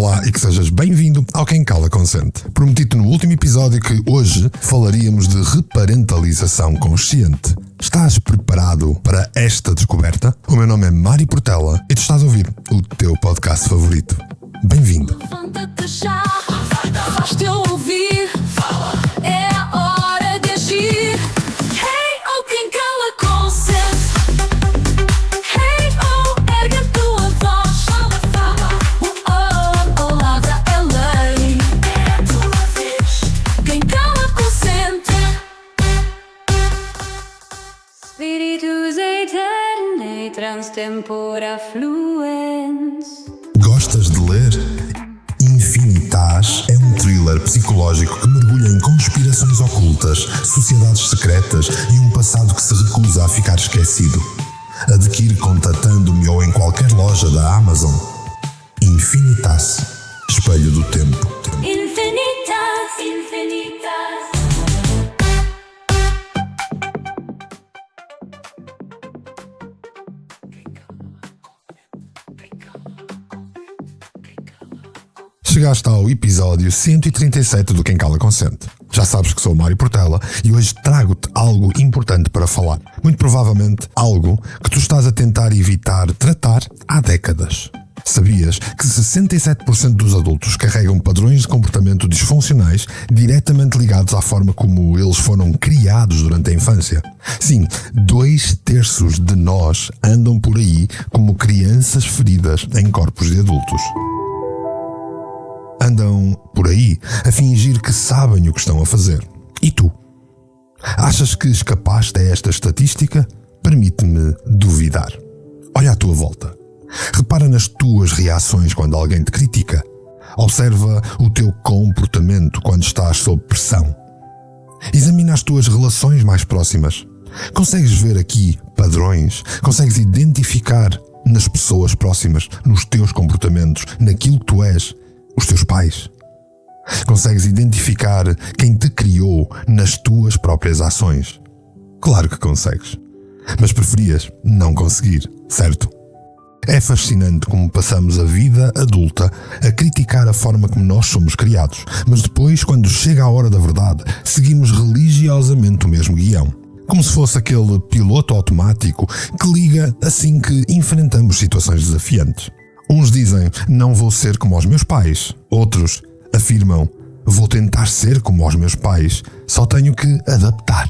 Olá e que sejas bem-vindo ao Quem Cala Consente. Prometi-te no último episódio que hoje falaríamos de reparentalização consciente. Estás preparado para esta descoberta? O meu nome é Mário Portela e tu estás a ouvir o teu podcast favorito. Bem-vindo. Levanta-te já, faz-te ouvir, é a hora de agir. Hey, oh, quem cala consente. Hey, oh, ergue a tua voz. Oh, oh, lavra é lei. É a tua vez. Quem cala consente. Spiritus aeternae transtempora fluens. Gostas de ler? Infinitas é um thriller psicológico que mergulha em conspirações ocultas, sociedades secretas e um passado que se recusa a ficar esquecido. Adquire contatando-me ou em qualquer loja da Amazon. Infinitas, espelho do tempo. Infinitas, infinitas. Chegaste ao episódio 137 do Quem Cala Consente. Já sabes que sou o Mário Portela e hoje trago-te algo importante para falar. Muito provavelmente algo que tu estás a tentar evitar tratar há décadas. Sabias que 67% dos adultos carregam padrões de comportamento disfuncionais diretamente ligados à forma como eles foram criados durante a infância? Sim, 2/3 de nós andam por aí como crianças feridas em corpos de adultos. Andam por aí a fingir que sabem o que estão a fazer. E tu? Achas que escapaste a esta estatística? Permite-me duvidar. Olha à tua volta. Repara nas tuas reações quando alguém te critica. Observa o teu comportamento quando estás sob pressão. Examina as tuas relações mais próximas. Consegues ver aqui padrões? Consegues identificar nas pessoas próximas, nos teus comportamentos, naquilo que tu és? Os teus pais? Consegues identificar quem te criou nas tuas próprias ações? Claro que consegues. Mas preferias não conseguir, certo? É fascinante como passamos a vida adulta a criticar a forma como nós somos criados, mas depois, quando chega a hora da verdade, seguimos religiosamente o mesmo guião. Como se fosse aquele piloto automático que liga assim que enfrentamos situações desafiantes. Uns dizem, não vou ser como os meus pais. Outros afirmam, vou tentar ser como os meus pais, só tenho que adaptar.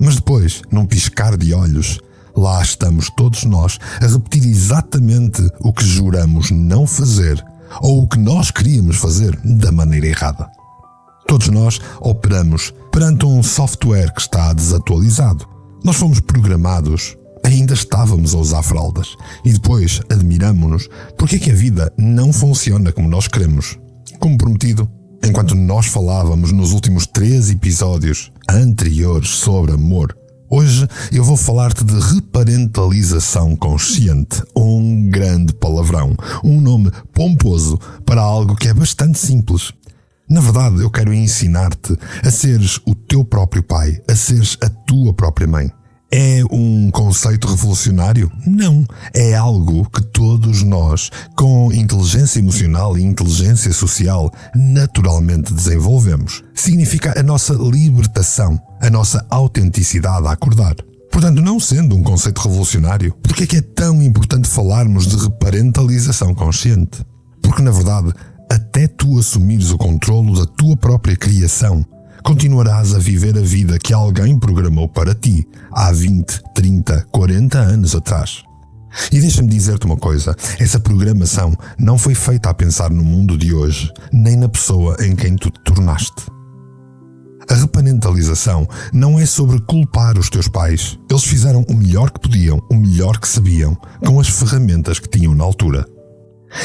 Mas depois, num piscar de olhos, lá estamos todos nós a repetir exatamente o que juramos não fazer ou o que nós queríamos fazer da maneira errada. Todos nós operamos perante um software que está desatualizado. Nós fomos programados. Ainda estávamos a usar fraldas e depois admiramo-nos porque é que a vida não funciona como nós queremos. Como prometido, enquanto nós falávamos nos últimos 3 episódios anteriores sobre amor, hoje eu vou falar-te de reparentalização consciente, um grande palavrão, um nome pomposo para algo que é bastante simples. Na verdade, eu quero ensinar-te a seres o teu próprio pai, a seres a tua própria mãe. É um conceito revolucionário? Não. É algo que todos nós, com inteligência emocional e inteligência social, naturalmente desenvolvemos. Significa a nossa libertação, a nossa autenticidade a acordar. Portanto, não sendo um conceito revolucionário, por que é tão importante falarmos de reparentalização consciente? Porque, na verdade, até tu assumires o controlo da tua própria criação, continuarás a viver a vida que alguém programou para ti há 20, 30, 40 anos atrás. E deixa-me dizer-te uma coisa, essa programação não foi feita a pensar no mundo de hoje, nem na pessoa em quem tu te tornaste. A reparentalização não é sobre culpar os teus pais. Eles fizeram o melhor que podiam, o melhor que sabiam, com as ferramentas que tinham na altura.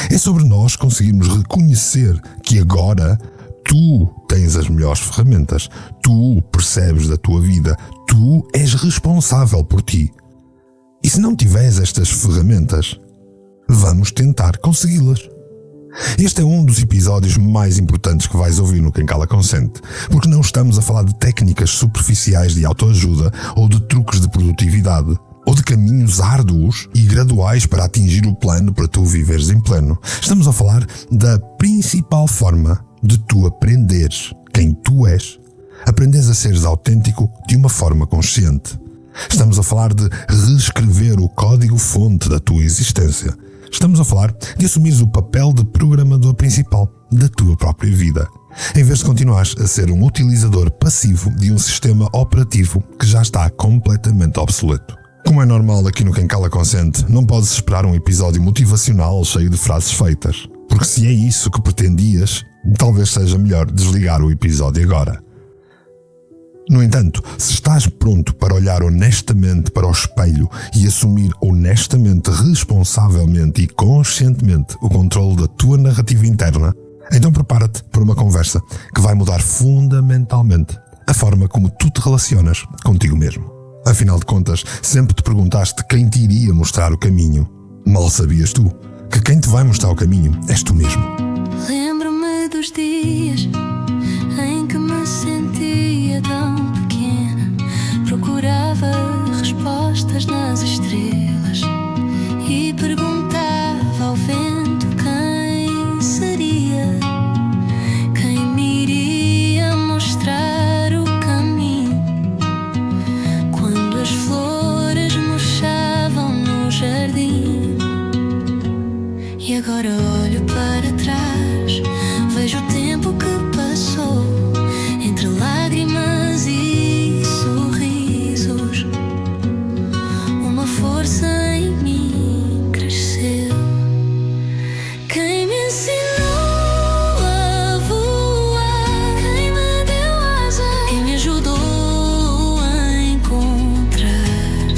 É sobre nós conseguirmos reconhecer que agora tu tens as melhores ferramentas, tu percebes da tua vida, tu és responsável por ti. E se não tiveres estas ferramentas, vamos tentar consegui-las. Este é um dos episódios mais importantes que vais ouvir no Quem Cala Consente, porque não estamos a falar de técnicas superficiais de autoajuda ou de truques de produtividade. ou de caminhos árduos e graduais para atingir o plano para tu viveres em pleno. Estamos a falar da principal forma de tu aprenderes quem tu és. Aprenderes a seres autêntico de uma forma consciente. Estamos a falar de reescrever o código-fonte da tua existência. Estamos a falar de assumires o papel de programador principal da tua própria vida, em vez de continuares a ser um utilizador passivo de um sistema operativo que já está completamente obsoleto. Como é normal aqui no Quem Cala Consente, não podes esperar um episódio motivacional cheio de frases feitas, porque se é isso que pretendias, talvez seja melhor desligar o episódio agora. No entanto, se estás pronto para olhar honestamente para o espelho e assumir honestamente, responsavelmente e conscientemente o controle da tua narrativa interna, então prepara-te para uma conversa que vai mudar fundamentalmente a forma como tu te relacionas contigo mesmo. Afinal de contas, sempre te perguntaste quem te iria mostrar o caminho. Mal sabias tu que quem te vai mostrar o caminho és tu mesmo. Lembro-me dos dias em que me sentia tão pequena. Procurava respostas nas estrelas e perguntava ao vento quem seria, quem me iria mostrar o caminho. Quando as flores murchavam no jardim. E agora olho para trás, vejo o tempo que passou, entre lágrimas e sorrisos. Uma força em mim cresceu. Quem me ensinou a voar, quem me deu asas, quem me ajudou a encontrar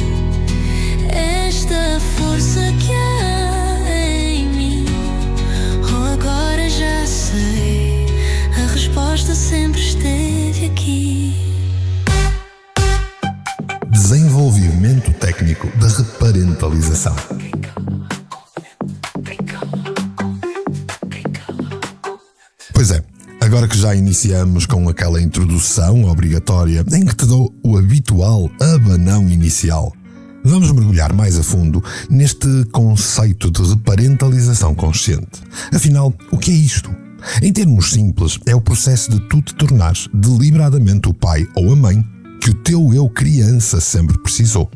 esta força que há em mim. Oh, agora já sei, a resposta sempre esteve aqui. Desenvolvimento técnico da reparentalização. Pois é, agora que já iniciamos com aquela introdução obrigatória em que te dou o habitual abanão inicial, vamos mergulhar mais a fundo neste conceito de reparentalização consciente. Afinal, o que é isto? Em termos simples, é o processo de tu te tornares deliberadamente o pai ou a mãe que o teu eu criança sempre precisou.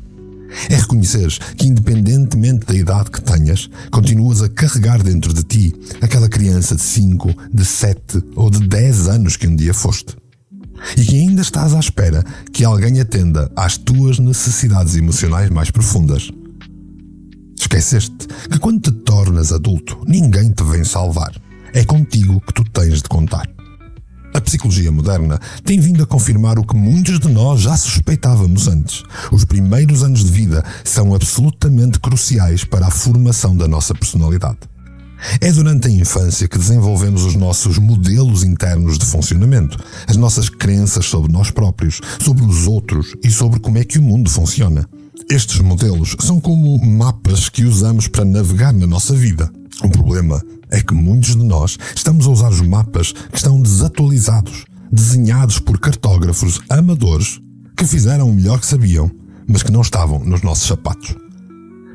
É reconheceres que, independentemente da idade que tenhas, continuas a carregar dentro de ti aquela criança de 5, de 7 ou de 10 anos que um dia foste. E que ainda estás à espera que alguém atenda às tuas necessidades emocionais mais profundas. Esqueceste que quando te tornas adulto, ninguém te vem salvar. É contigo que tu tens de contar. A psicologia moderna tem vindo a confirmar o que muitos de nós já suspeitávamos antes. Os primeiros anos de vida são absolutamente cruciais para a formação da nossa personalidade. É durante a infância que desenvolvemos os nossos modelos internos de funcionamento, as nossas crenças sobre nós próprios, sobre os outros e sobre como é que o mundo funciona. Estes modelos são como mapas que usamos para navegar na nossa vida. O problema é que muitos de nós estamos a usar os mapas que estão desatualizados, desenhados por cartógrafos amadores que fizeram o melhor que sabiam, mas que não estavam nos nossos sapatos.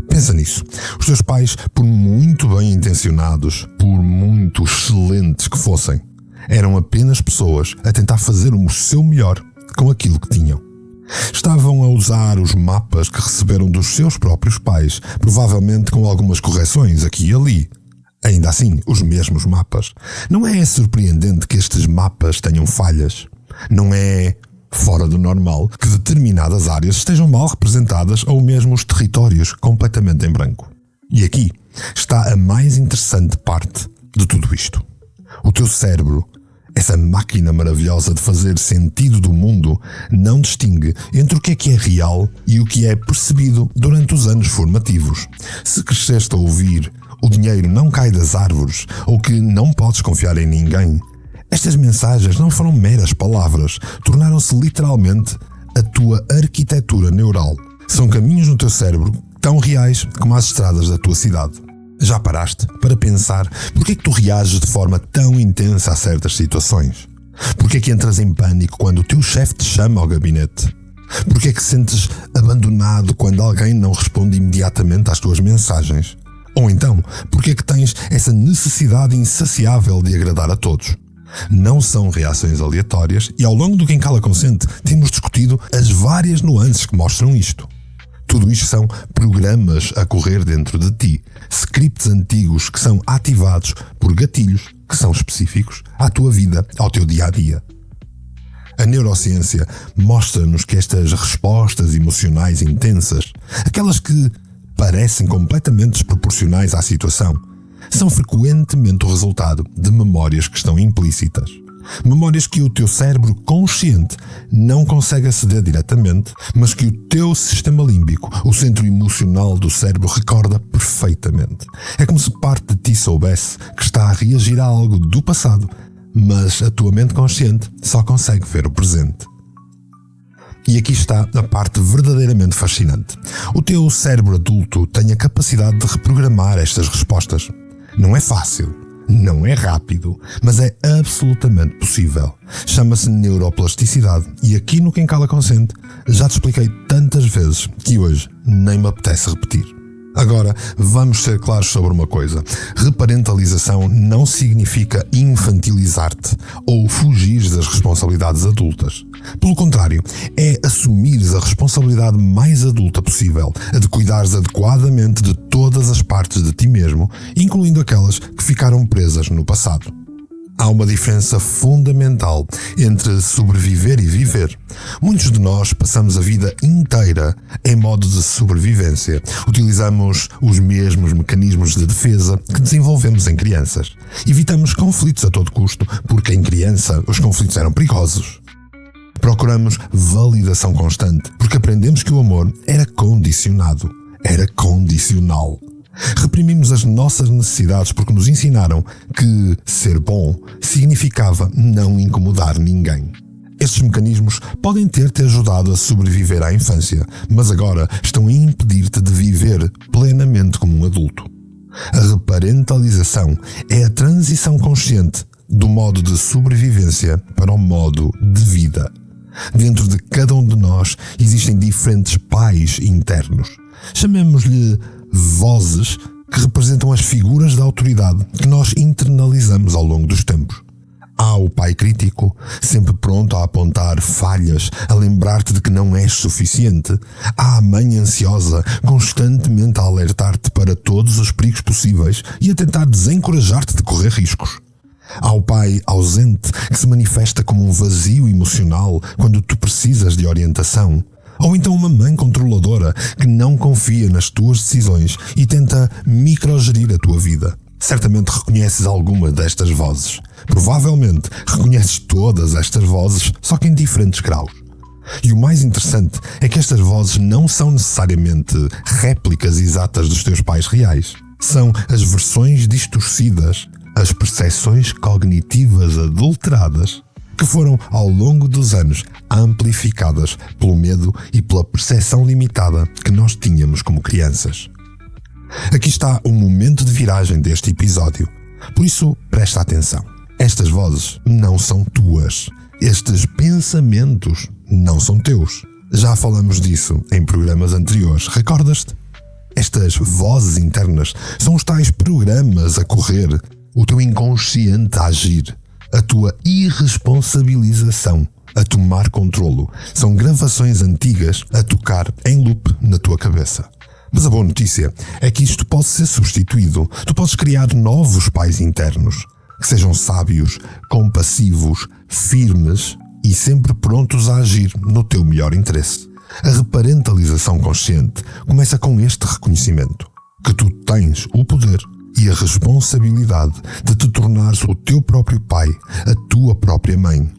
Pensa nisso. Os teus pais, por muito bem intencionados, por muito excelentes que fossem, eram apenas pessoas a tentar fazer o seu melhor com aquilo que tinham. Estavam a usar os mapas que receberam dos seus próprios pais, provavelmente com algumas correções aqui e ali. Ainda assim, os mesmos mapas. Não é surpreendente que estes mapas tenham falhas. Não é fora do normal que determinadas áreas estejam mal representadas ou mesmo os territórios completamente em branco. E aqui está a mais interessante parte de tudo isto. O teu cérebro, essa máquina maravilhosa de fazer sentido do mundo, não distingue entre o que é real e o que é percebido durante os anos formativos. Se cresceste a ouvir o dinheiro não cai das árvores ou que não podes confiar em ninguém, estas mensagens não foram meras palavras, tornaram-se literalmente a tua arquitetura neural. São caminhos no teu cérebro tão reais como as estradas da tua cidade. Já paraste para pensar porque é que tu reages de forma tão intensa a certas situações? Porque é que entras em pânico quando o teu chefe te chama ao gabinete? Porque é que sentes abandonado quando alguém não responde imediatamente às tuas mensagens? Ou então, porque é que tens essa necessidade insaciável de agradar a todos? Não são reações aleatórias e ao longo do Quem Cala Consente temos discutido as várias nuances que mostram isto. Tudo isto são programas a correr dentro de ti, scripts antigos que são ativados por gatilhos que são específicos à tua vida, ao teu dia-a-dia. A neurociência mostra-nos que estas respostas emocionais intensas, aquelas que parecem completamente desproporcionais à situação, são frequentemente o resultado de memórias que estão implícitas. Memórias que o teu cérebro consciente não consegue aceder diretamente, mas que o teu sistema límbico, o centro emocional do cérebro, recorda perfeitamente. É como se parte de ti soubesse que está a reagir a algo do passado, mas a tua mente consciente só consegue ver o presente. E aqui está a parte verdadeiramente fascinante. O teu cérebro adulto tem a capacidade de reprogramar estas respostas. Não é fácil, não é rápido, mas é absolutamente possível. Chama-se neuroplasticidade e aqui no Quem Cala Consente já te expliquei tantas vezes que hoje nem me apetece repetir. Agora, vamos ser claros sobre uma coisa. Reparentalização não significa infantilizar-te ou fugir das responsabilidades adultas. Pelo contrário, é assumires a responsabilidade mais adulta possível, a de cuidares adequadamente de todas as partes de ti mesmo, incluindo aquelas que ficaram presas no passado. Há uma diferença fundamental entre sobreviver e viver. Muitos de nós passamos a vida inteira em modo de sobrevivência. Utilizamos os mesmos mecanismos de defesa que desenvolvemos em crianças. Evitamos conflitos a todo custo, porque em criança os conflitos eram perigosos. Procuramos validação constante, porque aprendemos que o amor era condicionado, era condicional. Reprimimos as nossas necessidades porque nos ensinaram que ser bom significava não incomodar ninguém. Estes mecanismos podem ter-te ajudado a sobreviver à infância, mas agora estão a impedir-te de viver plenamente como um adulto. A reparentalização é a transição consciente do modo de sobrevivência para o modo de vida. Dentro de cada um de nós existem diferentes pais internos. Chamemos-lhe vozes que representam as figuras da autoridade que nós internalizamos ao longo dos tempos. Há o pai crítico, sempre pronto a apontar falhas, a lembrar-te de que não és suficiente. Há a mãe ansiosa, constantemente a alertar-te para todos os perigos possíveis e a tentar desencorajar-te de correr riscos. Há o pai ausente, que se manifesta como um vazio emocional quando tu precisas de orientação. Ou então uma mãe controladora que não confia nas tuas decisões e tenta microgerir a tua vida. Certamente reconheces alguma destas vozes. Provavelmente reconheces todas estas vozes, só que em diferentes graus. E o mais interessante é que estas vozes não são necessariamente réplicas exatas dos teus pais reais. São as versões distorcidas, as percepções cognitivas adulteradas, que foram, ao longo dos anos, amplificadas pelo medo e pela percepção limitada que nós tínhamos como crianças. Aqui está o momento de viragem deste episódio. Por isso, presta atenção. Estas vozes não são tuas. Estes pensamentos não são teus. Já falamos disso em programas anteriores. Recordas-te? Estas vozes internas são os tais programas a correr, o teu inconsciente a agir, a tua irresponsabilização a tomar controlo. São gravações antigas a tocar em loop na tua cabeça. Mas a boa notícia é que isto pode ser substituído. Tu podes criar novos pais internos, que sejam sábios, compassivos, firmes e sempre prontos a agir no teu melhor interesse. A reparentalização consciente começa com este reconhecimento, que tu tens o poder e a responsabilidade de te tornares o teu próprio pai, a tua própria mãe.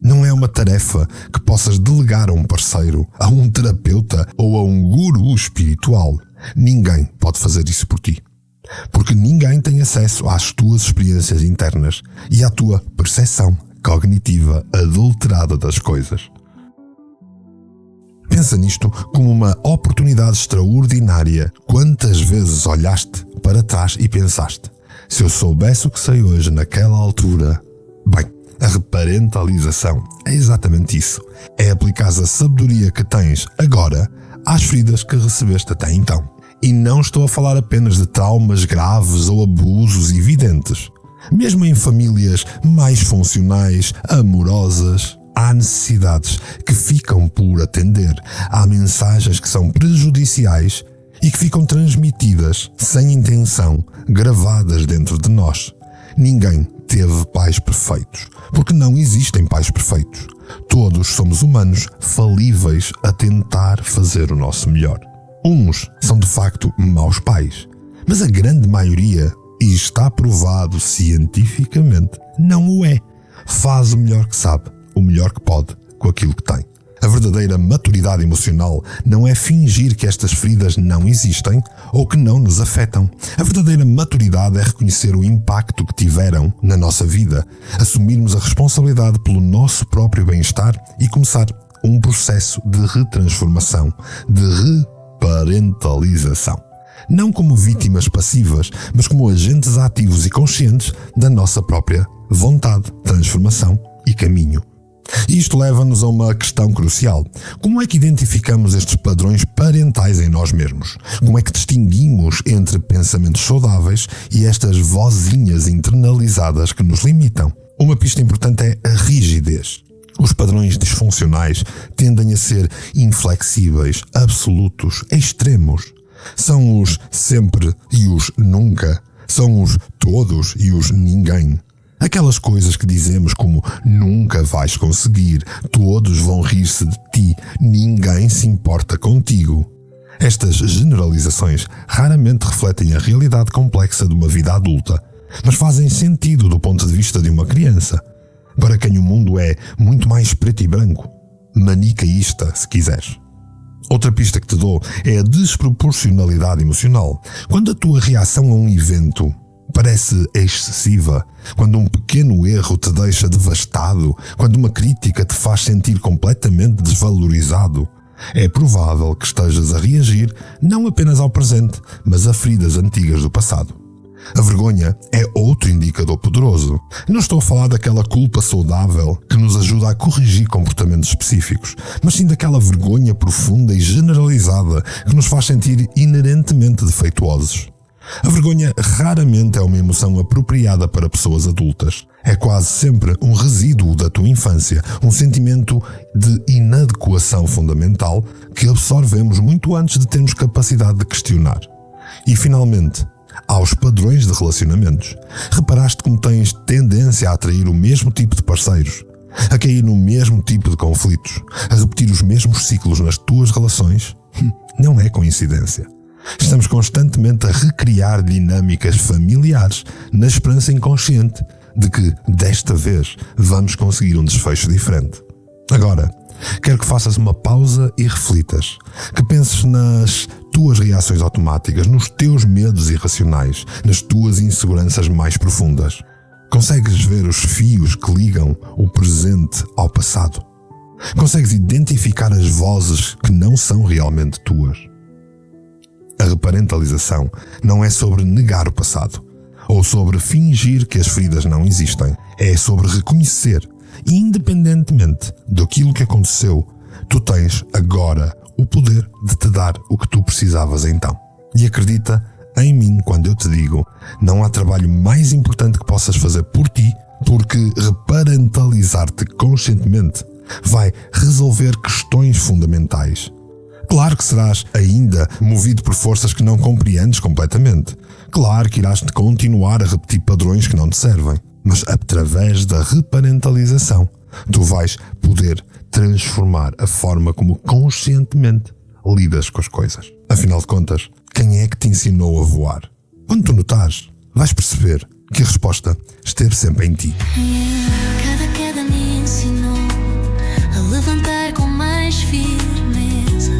Não é uma tarefa que possas delegar a um parceiro, a um terapeuta ou a um guru espiritual. Ninguém pode fazer isso por ti. Porque ninguém tem acesso às tuas experiências internas e à tua percepção cognitiva adulterada das coisas. Pensa nisto como uma oportunidade extraordinária. Quantas vezes olhaste para trás e pensaste: se eu soubesse o que sei hoje naquela altura... Bem, A reparentalização é exatamente isso. É aplicar a sabedoria que tens agora às feridas que recebeste até então. E não estou a falar apenas de traumas graves ou abusos evidentes. Mesmo em famílias mais funcionais, amorosas, há necessidades que ficam por atender. Há mensagens que são prejudiciais e que ficam transmitidas sem intenção, gravadas dentro de nós. Ninguém teve pais perfeitos, porque não existem pais perfeitos. Todos somos humanos falíveis a tentar fazer o nosso melhor. Uns são de facto maus pais, mas a grande maioria, e está provado cientificamente, não o é. Faz o melhor que sabe, o melhor que pode, com aquilo que tem. A verdadeira maturidade emocional não é fingir que estas feridas não existem ou que não nos afetam. A verdadeira maturidade é reconhecer o impacto que tiveram na nossa vida, assumirmos a responsabilidade pelo nosso próprio bem-estar e começar um processo de retransformação, de reparentalização. Não como vítimas passivas, mas como agentes ativos e conscientes da nossa própria vontade, transformação e caminho. E isto leva-nos a uma questão crucial. Como é que identificamos estes padrões parentais em nós mesmos? Como é que distinguimos entre pensamentos saudáveis e estas vozinhas internalizadas que nos limitam? Uma pista importante é a rigidez. Os padrões disfuncionais tendem a ser inflexíveis, absolutos, extremos. São os sempre e os nunca. São os todos e os ninguém. Aquelas coisas que dizemos como nunca vais conseguir, todos vão rir-se de ti, ninguém se importa contigo. Estas generalizações raramente refletem a realidade complexa de uma vida adulta, mas fazem sentido do ponto de vista de uma criança, para quem o mundo é muito mais preto e branco, manicaísta, se quiseres. Outra pista que te dou é a desproporcionalidade emocional. Quando a tua reação a um evento parece excessiva, quando um pequeno erro te deixa devastado, quando uma crítica te faz sentir completamente desvalorizado, é provável que estejas a reagir não apenas ao presente, mas a feridas antigas do passado. A vergonha é outro indicador poderoso. Não estou a falar daquela culpa saudável que nos ajuda a corrigir comportamentos específicos, mas sim daquela vergonha profunda e generalizada que nos faz sentir inerentemente defeituosos. A vergonha raramente é uma emoção apropriada para pessoas adultas. É quase sempre um resíduo da tua infância, um sentimento de inadequação fundamental que absorvemos muito antes de termos capacidade de questionar. E finalmente, aos padrões de relacionamentos. Reparaste como tens tendência a atrair o mesmo tipo de parceiros, a cair no mesmo tipo de conflitos, a repetir os mesmos ciclos nas tuas relações? Não é coincidência. Estamos constantemente a recriar dinâmicas familiares na esperança inconsciente de que, desta vez, vamos conseguir um desfecho diferente. Agora, quero que faças uma pausa e reflitas, que penses nas tuas reações automáticas, nos teus medos irracionais, nas tuas inseguranças mais profundas. Consegues ver os fios que ligam o presente ao passado? Consegues identificar as vozes que não são realmente tuas? A reparentalização não é sobre negar o passado, ou sobre fingir que as feridas não existem. É sobre reconhecer, independentemente daquilo que aconteceu, tu tens agora o poder de te dar o que tu precisavas então. E acredita em mim quando eu te digo, não há trabalho mais importante que possas fazer por ti, porque reparentalizar-te conscientemente vai resolver questões fundamentais. Claro que serás ainda movido por forças que não compreendes completamente. Claro que irás continuar a repetir padrões que não te servem. Mas através da reparentalização, tu vais poder transformar a forma como conscientemente lidas com as coisas. Afinal de contas, quem é que te ensinou a voar? Quando tu notares, vais perceber que a resposta esteve sempre em ti. Cada queda me ensinou a levantar com mais firmeza.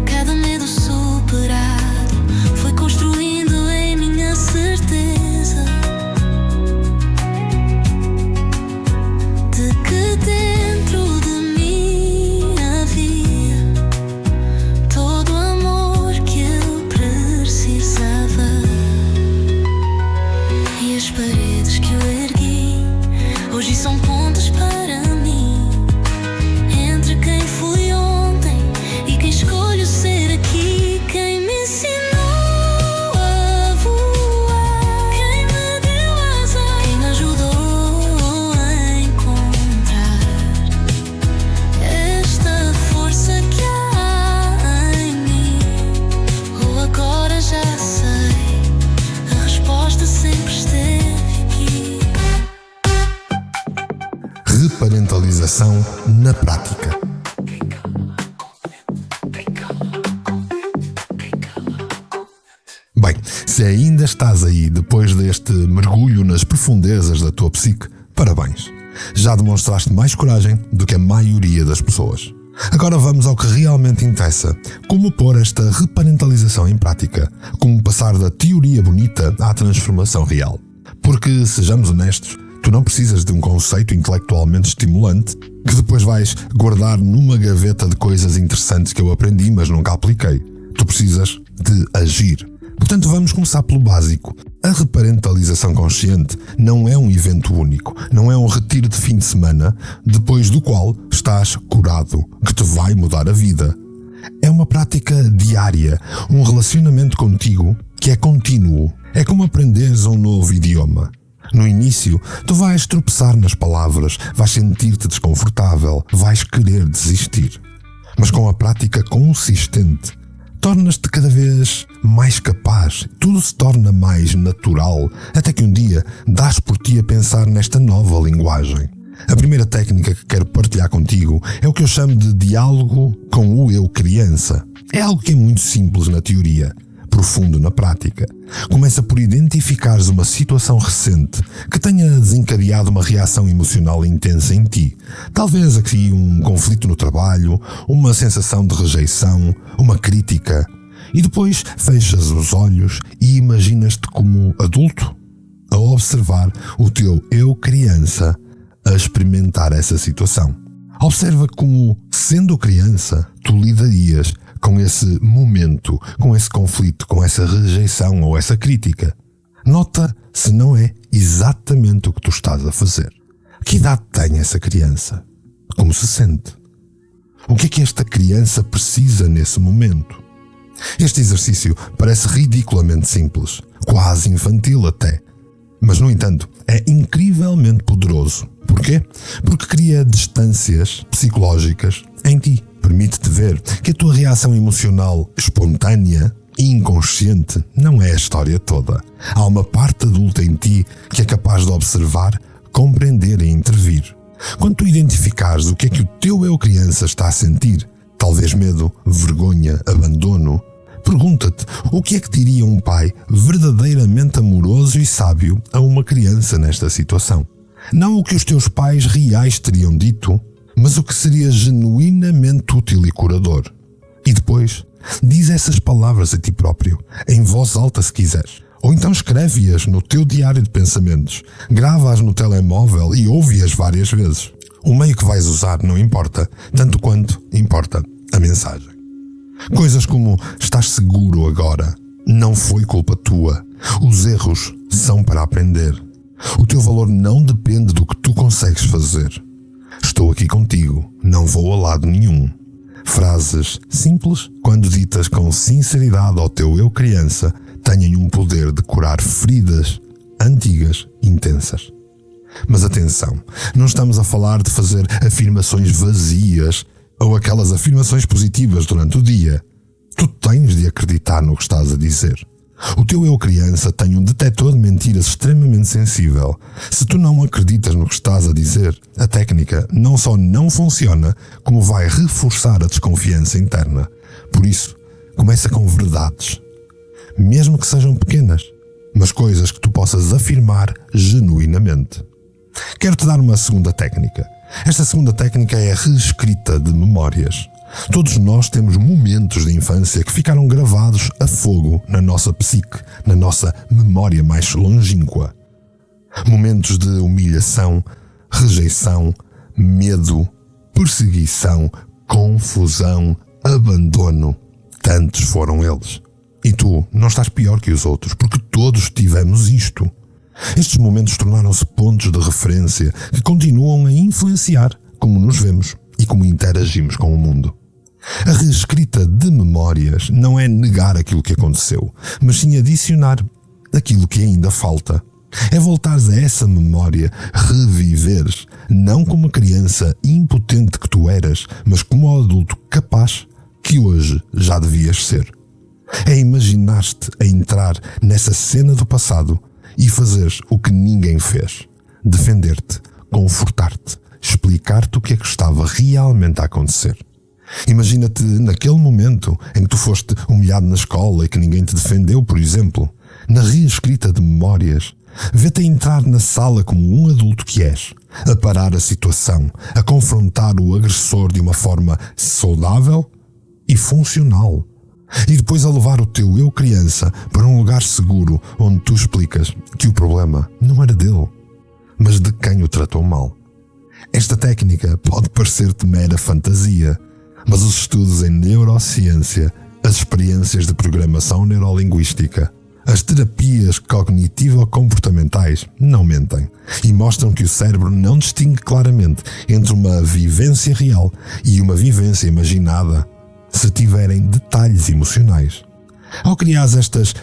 Cada medo superado foi construindo em minha certeza de que dentro de mim havia todo o amor que eu precisava. realização na prática. Bem, se ainda estás aí depois deste mergulho nas profundezas da tua psique, parabéns! Já demonstraste mais coragem do que a maioria das pessoas. Agora vamos ao que realmente interessa. Como pôr esta reparentalização em prática? Como passar da teoria bonita à transformação real? Porque, sejamos honestos, tu não precisas de um conceito intelectualmente estimulante que depois vais guardar numa gaveta de coisas interessantes que eu aprendi, mas nunca apliquei. Tu precisas de agir. Portanto, vamos começar pelo básico. A reparentalização consciente não é um evento único, não é um retiro de fim de semana, depois do qual estás curado, que te vai mudar a vida. É uma prática diária, um relacionamento contigo que é contínuo. É como aprenderes um novo idioma. No início, tu vais tropeçar nas palavras, vais sentir-te desconfortável, vais querer desistir. Mas com a prática consistente, tornas-te cada vez mais capaz, tudo se torna mais natural, até que um dia dás por ti a pensar nesta nova linguagem. A primeira técnica que quero partilhar contigo é o que eu chamo de diálogo com o eu criança. É algo que é muito simples na teoria, profundo na prática. Começa por identificares uma situação recente que tenha desencadeado uma reação emocional intensa em ti. Talvez aqui um conflito no trabalho, uma sensação de rejeição, uma crítica. E depois fechas os olhos e imaginas-te como adulto a observar o teu eu criança a experimentar essa situação. Observa como, sendo criança, tu lidarias com esse momento, com esse conflito, com essa rejeição ou essa crítica. Nota se não é exatamente o que tu estás a fazer. Que idade tem essa criança? Como se sente? O que é que esta criança precisa nesse momento? Este exercício parece ridiculamente simples, quase infantil até. Mas, no entanto, é incrivelmente poderoso. Porquê? Porque cria distâncias psicológicas em ti. Permite-te ver que a tua reação emocional espontânea e inconsciente não é a história toda. Há uma parte adulta em ti que é capaz de observar, compreender e intervir. Quando tu identificares o que é que o teu eu criança está a sentir, talvez medo, vergonha, abandono, pergunta-te o que é que diria um pai verdadeiramente amoroso e sábio a uma criança nesta situação. Não o que os teus pais reais teriam dito, mas o que seria genuinamente útil e curador. E depois, diz essas palavras a ti próprio, em voz alta se quiseres. Ou então escreve-as no teu diário de pensamentos, grava-as no telemóvel e ouve-as várias vezes. O meio que vais usar não importa, tanto quanto importa a mensagem. Coisas como: estás seguro agora, não foi culpa tua, os erros são para aprender, o teu valor não depende do que tu consegues fazer, estou aqui contigo, não vou a lado nenhum. Frases simples, quando ditas com sinceridade ao teu eu criança, têm um poder de curar feridas antigas intensas. Mas atenção, não estamos a falar de fazer afirmações vazias ou aquelas afirmações positivas durante o dia. Tu tens de acreditar no que estás a dizer. O teu eu criança tem um detetor de mentiras extremamente sensível. Se tu não acreditas no que estás a dizer, a técnica não só não funciona, como vai reforçar a desconfiança interna. Por isso, começa com verdades. Mesmo que sejam pequenas, mas coisas que tu possas afirmar genuinamente. Quero-te dar uma segunda técnica. Esta segunda técnica é a reescrita de memórias. Todos nós temos momentos de infância que ficaram gravados a fogo na nossa psique, na nossa memória mais longínqua. Momentos de humilhação, rejeição, medo, perseguição, confusão, abandono. Tantos foram eles. E tu não estás pior que os outros, porque todos tivemos isto. Estes momentos tornaram-se pontos de referência que continuam a influenciar como nos vemos e como interagimos com o mundo. A reescrita de memórias não é negar aquilo que aconteceu, mas sim adicionar aquilo que ainda falta. É voltares a essa memória, reviveres, não como a criança impotente que tu eras, mas como o adulto capaz que hoje já devias ser. É imaginar-te a entrar nessa cena do passado e fazeres o que ninguém fez. Defender-te, confortar-te, explicar-te o que é que estava realmente a acontecer. Imagina-te naquele momento em que tu foste humilhado na escola e que ninguém te defendeu, por exemplo, na reescrita de memórias. Vê-te a entrar na sala como um adulto que és, a parar a situação, a confrontar o agressor de uma forma saudável e funcional. E depois a levar o teu eu criança para um lugar seguro onde tu explicas que o problema não era dele, mas de quem o tratou mal. Esta técnica pode parecer-te mera fantasia, mas os estudos em neurociência, as experiências de programação neurolinguística, as terapias cognitivo-comportamentais não mentem e mostram que o cérebro não distingue claramente entre uma vivência real e uma vivência imaginada se tiverem detalhes emocionais. Ao criar estas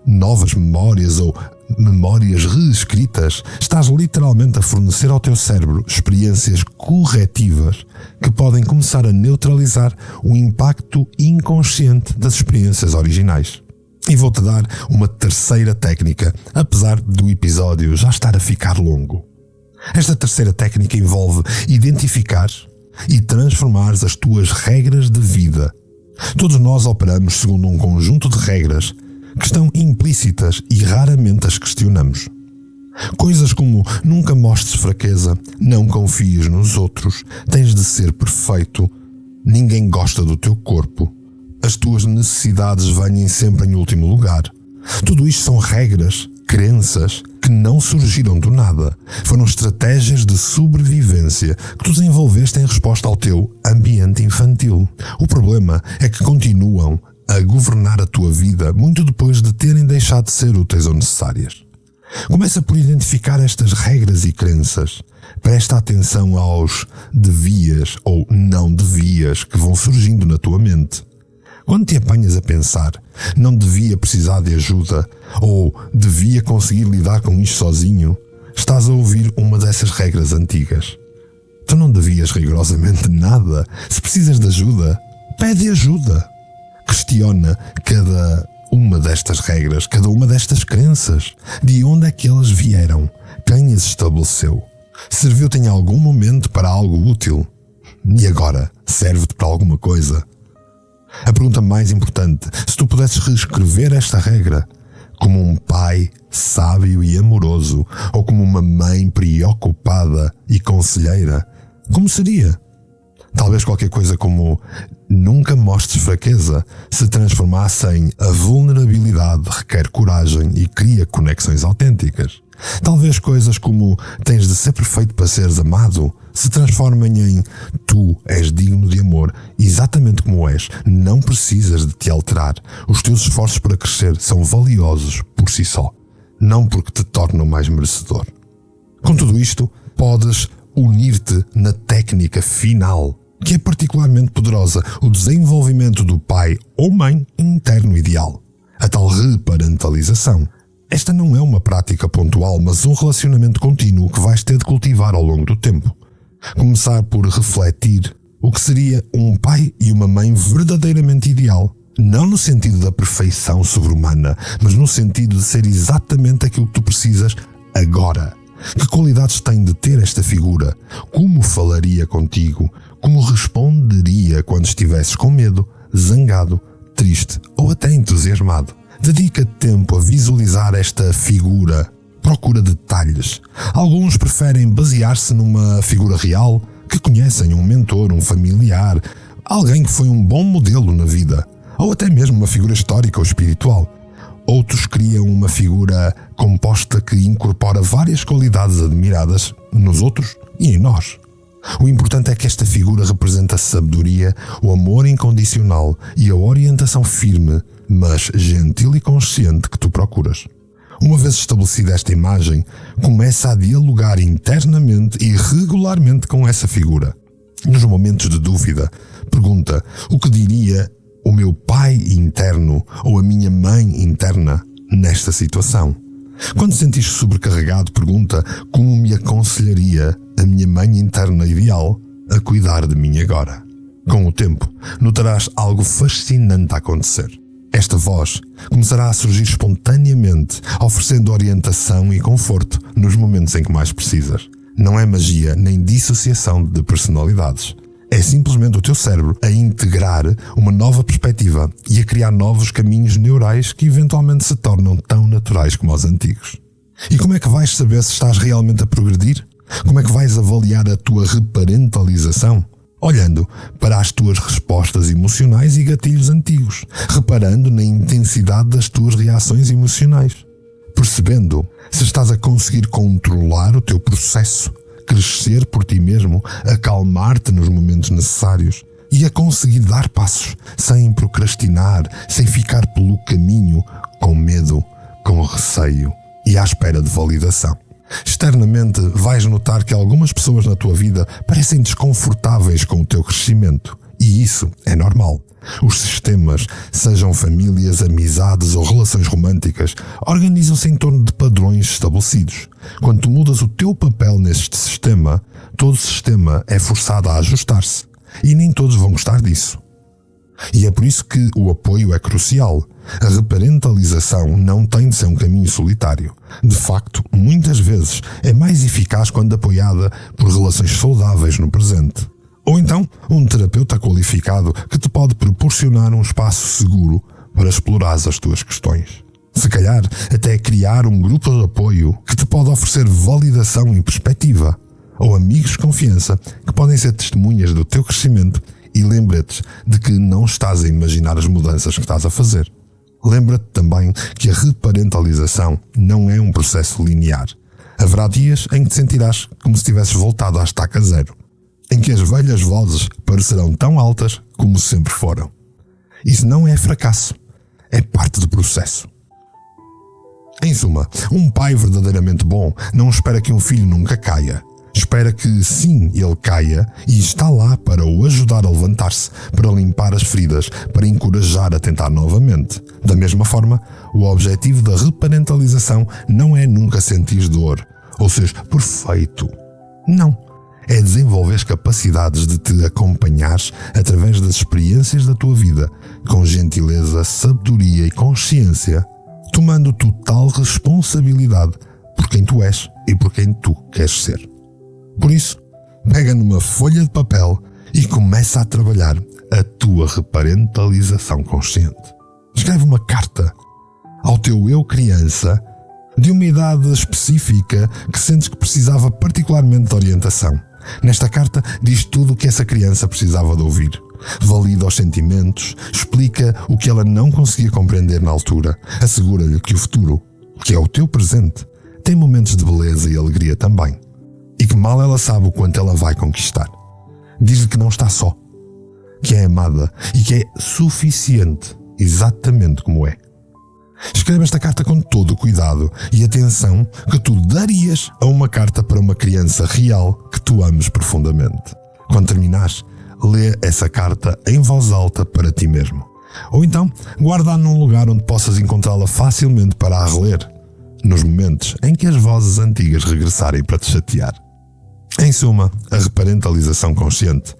novas memórias ou memórias reescritas, estás literalmente a fornecer ao teu cérebro experiências corretivas que podem começar a neutralizar o impacto inconsciente das experiências originais. E vou-te dar uma terceira técnica, apesar do episódio já estar a ficar longo. Esta terceira técnica envolve identificar e transformar as tuas regras de vida. Todos nós operamos segundo um conjunto de regras que estão implícitas e raramente as questionamos. Coisas como nunca mostres fraqueza, não confies nos outros, tens de ser perfeito, ninguém gosta do teu corpo, as tuas necessidades vêm sempre em último lugar. Tudo isto são regras, crenças que não surgiram do nada. Foram estratégias de sobrevivência que tu desenvolveste em resposta ao teu ambiente infantil. O problema é que continuam a governar a tua vida muito depois de terem deixado de ser úteis ou necessárias. Começa por identificar estas regras e crenças. Presta atenção aos devias ou não devias que vão surgindo na tua mente. Quando te apanhas a pensar, não devia precisar de ajuda ou devia conseguir lidar com isto sozinho, estás a ouvir uma dessas regras antigas. Tu não devias rigorosamente nada. Se precisas de ajuda, pede ajuda. Questiona cada uma destas regras, cada uma destas crenças. De onde é que elas vieram? Quem as estabeleceu? Serviu-te em algum momento para algo útil? E agora, serve-te para alguma coisa? A pergunta mais importante, se tu pudesses reescrever esta regra como um pai sábio e amoroso ou como uma mãe preocupada e conselheira, como seria? Talvez qualquer coisa como nunca mostres fraqueza se transformasse em a vulnerabilidade requer coragem e cria conexões autênticas. Talvez coisas como tens de ser perfeito para seres amado se transformem em tu és digno de amor exatamente como és, não precisas de te alterar. Os teus esforços para crescer são valiosos por si só, não porque te tornam mais merecedor. Com tudo isto, podes unir-te na técnica final, que é particularmente poderosa, o desenvolvimento do pai ou mãe interno ideal, a tal reparentalização. Esta não é uma prática pontual, mas um relacionamento contínuo que vais ter de cultivar ao longo do tempo. Começar por refletir o que seria um pai e uma mãe verdadeiramente ideal, não no sentido da perfeição sobre-humana, mas no sentido de ser exatamente aquilo que tu precisas agora. Que qualidades tem de ter esta figura? Como falaria contigo? Como responderia quando estivesses com medo, zangado, triste ou até entusiasmado? Dedica tempo a visualizar esta figura. Procura detalhes. Alguns preferem basear-se numa figura real que conhecem, um mentor, um familiar, alguém que foi um bom modelo na vida, ou até mesmo uma figura histórica ou espiritual. Outros criam uma figura composta que incorpora várias qualidades admiradas nos outros e em nós. O importante é que esta figura representa a sabedoria, o amor incondicional e a orientação firme, mas gentil e consciente que tu procuras. Uma vez estabelecida esta imagem, começa a dialogar internamente e regularmente com essa figura. Nos momentos de dúvida, pergunta o que diria o meu pai interno ou a minha mãe interna nesta situação. Quando sentires sobrecarregado, pergunta como me aconselharia a minha mãe interna ideal a cuidar de mim agora. Com o tempo, notarás algo fascinante a acontecer. Esta voz começará a surgir espontaneamente, oferecendo orientação e conforto nos momentos em que mais precisas. Não é magia nem dissociação de personalidades. É simplesmente o teu cérebro a integrar uma nova perspectiva e a criar novos caminhos neurais que eventualmente se tornam tão naturais como os antigos. E como é que vais saber se estás realmente a progredir? Como é que vais avaliar a tua reparentalização? Olhando para as tuas respostas emocionais e gatilhos antigos, reparando na intensidade das tuas reações emocionais, percebendo se estás a conseguir controlar o teu processo, crescer por ti mesmo, acalmar-te nos momentos necessários e a conseguir dar passos sem procrastinar, sem ficar pelo caminho com medo, com receio e à espera de validação. Externamente vais notar que algumas pessoas na tua vida parecem desconfortáveis com o teu crescimento e isso é normal. Os sistemas, sejam famílias, amizades ou relações românticas, organizam-se em torno de padrões estabelecidos. Quando tu mudas o teu papel neste sistema, todo o sistema é forçado a ajustar-se. E nem todos vão gostar disso. E é por isso que o apoio é crucial. A reparentalização não tem de ser um caminho solitário. De facto, muitas vezes é mais eficaz quando apoiada por relações saudáveis no presente. Ou então, um terapeuta qualificado que te pode proporcionar um espaço seguro para explorar as tuas questões. Se calhar, até criar um grupo de apoio que te pode oferecer validação e perspectiva. Ou amigos de confiança que podem ser testemunhas do teu crescimento e lembretes de que não estás a imaginar as mudanças que estás a fazer. Lembra-te também que a reparentalização não é um processo linear. Haverá dias em que te sentirás como se tivesses voltado à estaca zero, em que as velhas vozes parecerão tão altas como sempre foram. Isso não é fracasso, é parte do processo. Em suma, um pai verdadeiramente bom não espera que um filho nunca caia. Espera que sim, ele caia e está lá para o ajudar a levantar-se, para limpar as feridas, para encorajar a tentar novamente. Da mesma forma, o objetivo da reparentalização não é nunca sentir dor, ou seres perfeito. Não. É desenvolver as capacidades de te acompanhares através das experiências da tua vida, com gentileza, sabedoria e consciência, tomando total responsabilidade por quem tu és e por quem tu queres ser. Por isso, pega numa folha de papel e começa a trabalhar a tua reparentalização consciente. Escreve uma carta ao teu eu criança de uma idade específica que sentes que precisava particularmente de orientação. Nesta carta diz tudo o que essa criança precisava de ouvir. Valida os sentimentos, explica o que ela não conseguia compreender na altura, assegura-lhe que o futuro, que é o teu presente, tem momentos de beleza e alegria também. E que mal ela sabe o quanto ela vai conquistar. Diz-lhe que não está só, que é amada e que é suficiente, exatamente como é. Escreve esta carta com todo o cuidado e atenção que tu darias a uma carta para uma criança real que tu ames profundamente. Quando terminares, lê essa carta em voz alta para ti mesmo. Ou então, guarda-a num lugar onde possas encontrá-la facilmente para a reler, nos momentos em que as vozes antigas regressarem para te chatear. Em suma, a reparentalização consciente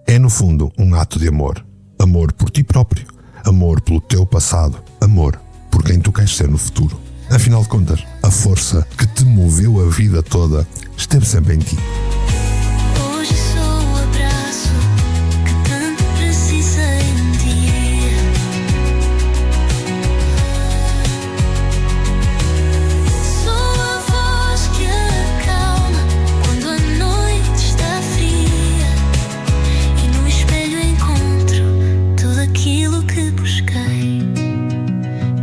é, no fundo, um ato de amor. Amor por ti próprio, amor pelo teu passado, amor por quem tu queres ser no futuro. Afinal de contas, a força que te moveu a vida toda esteve sempre em ti. Hoje sou o abraço que tanto precisei de ti. Sou a voz que acalma quando a noite está fria e no espelho encontro tudo aquilo que busquei.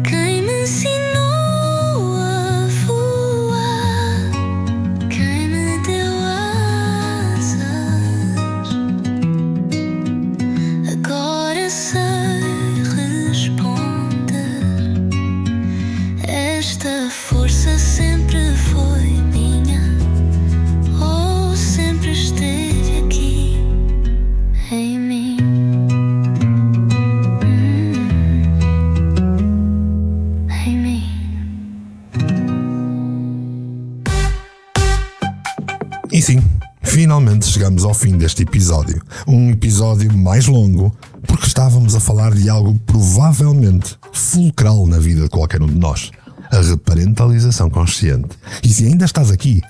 Quem me ensinou a voar, quem me deu asas, agora sei responder. Esta força sempre foi minha, ou sempre esteve aqui em mim. Em mim. E sim, finalmente chegamos ao fim deste episódio. Um episódio mais longo, porque estávamos a falar de algo provavelmente fulcral na vida de qualquer um de nós. A reparentalização consciente. E se ainda estás aqui,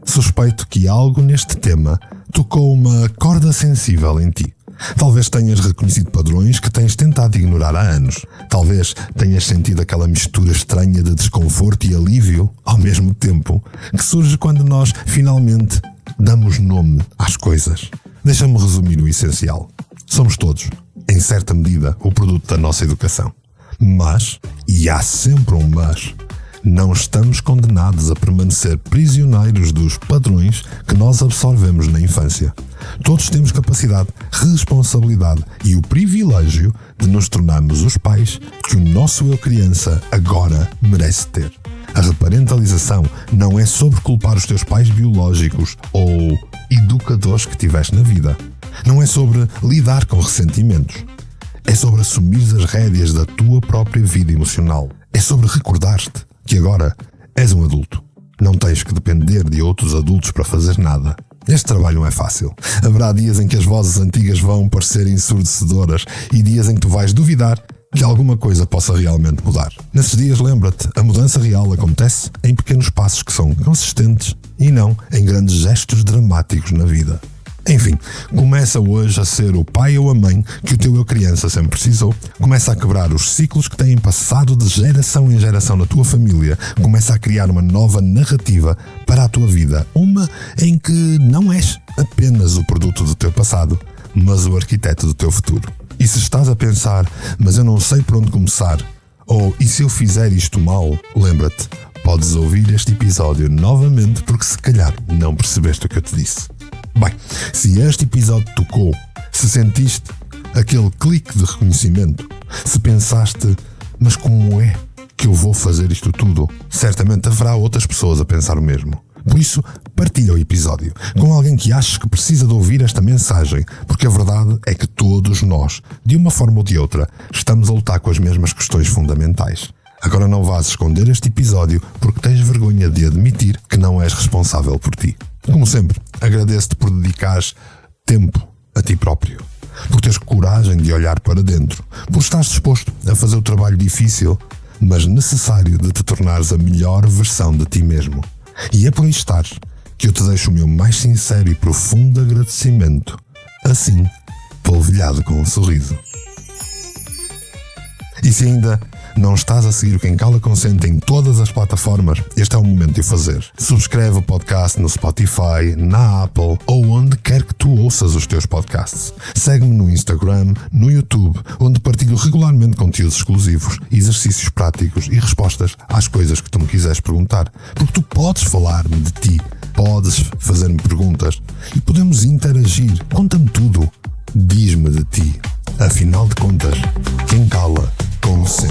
Suspeito que algo neste tema tocou uma corda sensível em ti. Talvez tenhas reconhecido padrões que tens tentado ignorar há anos. Talvez tenhas sentido aquela mistura estranha de desconforto e alívio ao mesmo tempo que surge quando nós finalmente damos nome às coisas. Deixa-me resumir o essencial. Somos todos, em certa medida, o produto da nossa educação. Mas, e há sempre um mas, não estamos condenados a permanecer prisioneiros dos padrões que nós absorvemos na infância. Todos temos capacidade, responsabilidade e o privilégio de nos tornarmos os pais que o nosso eu criança agora merece ter. A reparentalização não é sobre culpar os teus pais biológicos ou educadores que tiveste na vida. Não é sobre lidar com ressentimentos. É sobre assumir as rédeas da tua própria vida emocional. É sobre recordar-te que agora és um adulto. Não tens que depender de outros adultos para fazer nada. Este trabalho não é fácil. Haverá dias em que as vozes antigas vão parecer ensurdecedoras e dias em que tu vais duvidar que alguma coisa possa realmente mudar. Nesses dias, lembra-te, a mudança real acontece em pequenos passos que são consistentes e não em grandes gestos dramáticos na vida. Enfim, começa hoje a ser o pai ou a mãe que o teu eu criança sempre precisou. Começa a quebrar os ciclos que têm passado de geração em geração na tua família. Começa a criar uma nova narrativa para a tua vida. Uma em que não és apenas o produto do teu passado, mas o arquiteto do teu futuro. E se estás a pensar, mas eu não sei por onde começar, ou e se eu fizer isto mal, lembra-te, podes ouvir este episódio novamente porque se calhar não percebeste o que eu te disse. Bem, se este episódio tocou, se sentiste aquele clique de reconhecimento, se pensaste, mas como é que eu vou fazer isto tudo? Certamente haverá outras pessoas a pensar o mesmo. Por isso, partilha o episódio com alguém que aches que precisa de ouvir esta mensagem, porque a verdade é que todos nós, de uma forma ou de outra, estamos a lutar com as mesmas questões fundamentais. Agora não vás esconder este episódio porque tens vergonha de admitir que não és responsável por ti. Como sempre, agradeço-te por dedicares tempo a ti próprio, por teres coragem de olhar para dentro, por estares disposto a fazer o trabalho difícil, mas necessário de te tornares a melhor versão de ti mesmo. E é por aí estares que eu te deixo o meu mais sincero e profundo agradecimento, assim, polvilhado com um sorriso. E se ainda não estás a seguir o Quem Cala Consente em todas as plataformas, este é o momento de o fazer. Subscreve o podcast no Spotify, na Apple ou onde quer que tu ouças os teus podcasts. Segue-me no Instagram, no YouTube, onde partilho regularmente conteúdos exclusivos, exercícios práticos e respostas às coisas que tu me quiseres perguntar. Porque tu podes falar-me de ti, podes fazer-me perguntas e podemos interagir. Conta-me tudo. Diz-me de ti. Afinal de contas, quem cala consente.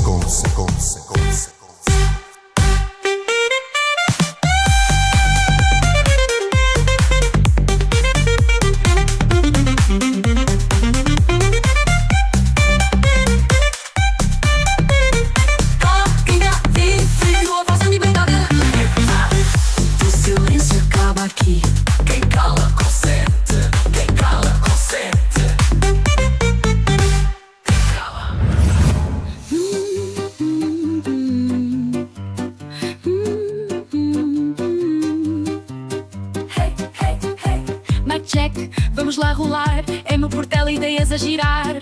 O silêncio acaba aqui. Quem cala consente. Quem cala consente. Check, vamos lá rolar. É meu portela, ideias a girar.